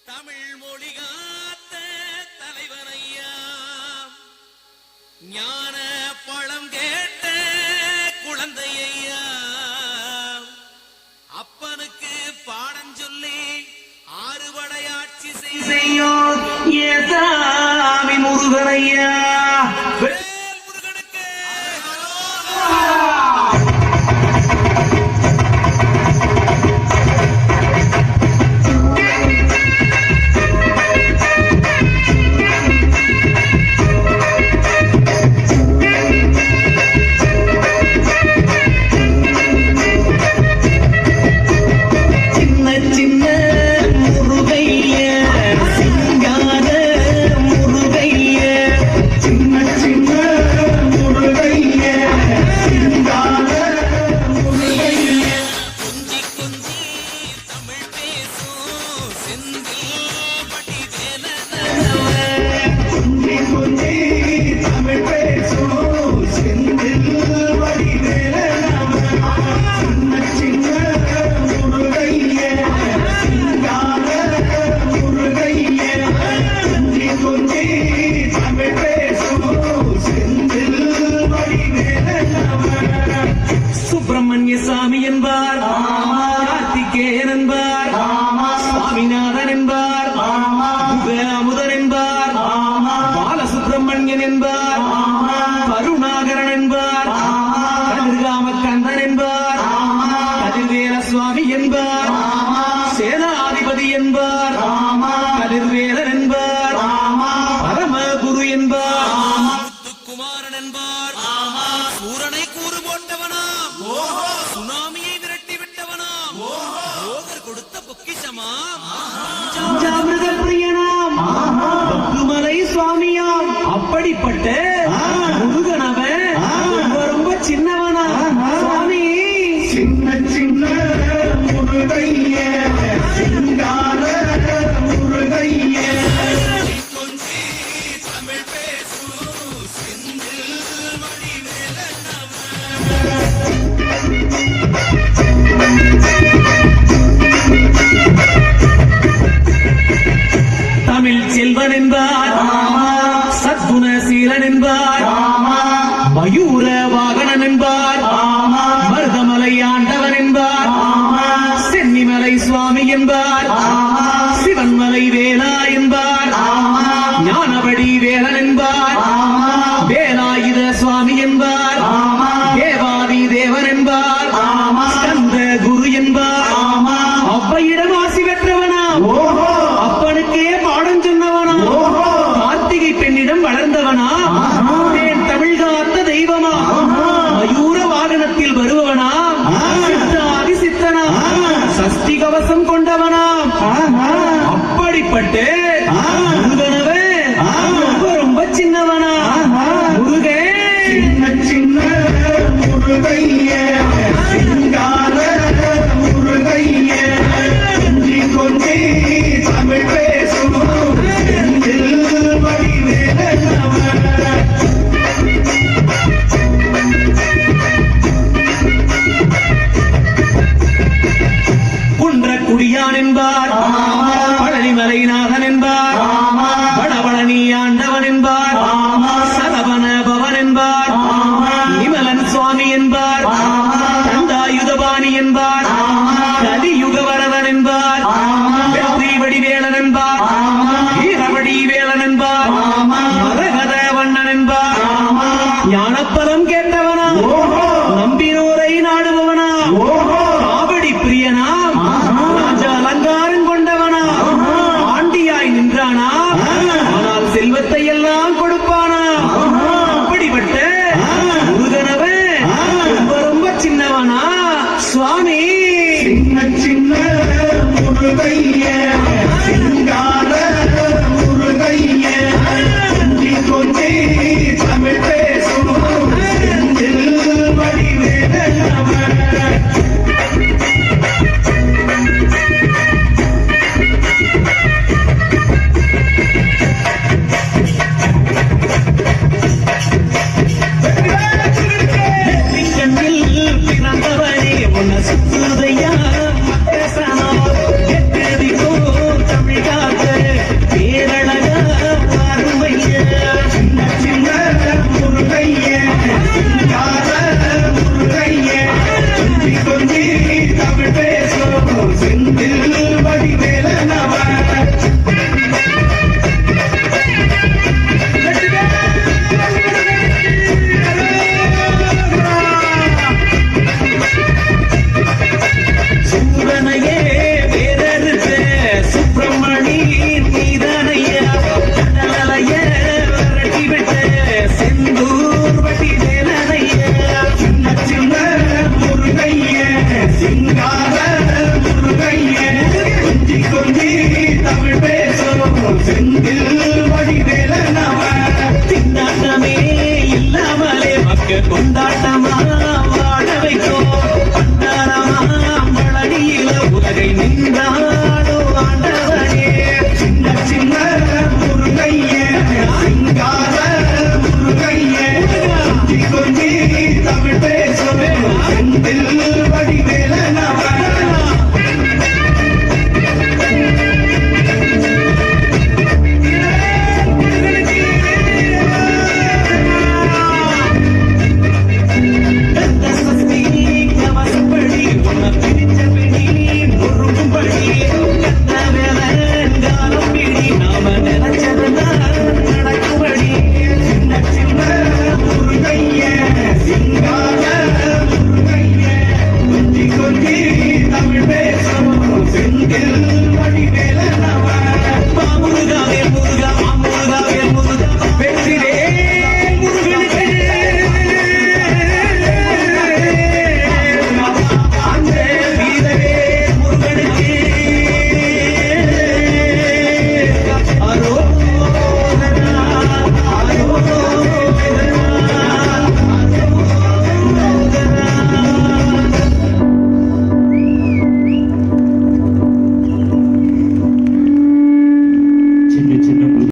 தமிழ் மொழி காத்த தலைவனையா, ஞான பழம் கேட்ட குழந்தையா, அப்பனுக்கு பாடம் சொல்லி ஆறுபடையாட்சி செய்யும் ஏசாமி முருகனையா. சுப்பிரமணியசாமி என்பார், கார்த்திகேயன் என்பார், சுவாமிநாதன் என்பார், அமுதன் என்பார், பாலசுப்பிரமணியன் என்பார், கருணாகரன் என்பார், கதிர்காமக்கந்தன் என்பார், கதிர்வேல சுவாமி என்பார், சேனாதிபதி என்பார், கதிர்வேலன் என்பார், பரமகுரு என்பார், முத்துக்குமாரன் என்பார், சூரனை கூறு போட்டவனாம், சுனாமியை விரட்டி விட்டவனாம், போகர் கொடுத்த பொக்கிஷமாம், பஞ்சாமிர்த பிரியனாம், பக்குமலை சுவாமியாம். அப்படிப்பட்ட முருகனவன் ரொம்ப சின்னவனா சுவாமி. சின்ன சின்ன முருகைய சிங்கார முருகைய தமிழ் பேசும் செந்தில் தமிழ் செல்வன் என்பார், சத்குணசீலன் என்பார், மயூர வாகனன் என்பார், மருதமலை ஆண்டவன் என்பார், சென்னிமலை சுவாமி என்பார், சிவன்மலை வேலா என்பார், ஞானவடி வேலன் என்பார், வேலாயுத சுவாமி என்பார், தேவாதி தேவன் என்பார், ஸ்கந்த குரு என்பார், அவ்வையிடம் ஆசி பெற்றவனாம், அப்பனுக்கே பாடம் சொன்னவனா, கார்த்திகை பெண்ணிடம் வளர்ந்தவனா, தேன் தமிழ் காத்த தெய்வமா, மயூர வாகனத்தில் வருபவனா, சித்தாதி சித்தனா, சஷ்டி கவசம் கொண்டவனாம். அப்படிப்பட்ட முருகனவே ரொம்ப சின்னவனா முருகே. சின்ன சின்ன முருகைய சிங்கார முருகைய கொஞ்சி கொஞ்சி தமிழ் பேசும் குடியான் என்பார், பழனிமலைநாதன் என்பார், வடபழனி ஆண்டவன் என்பார், சரவண பவன் என்பார், நிமலன் சுவாமி என்பார், தமிழ் பேசும் செந்தில்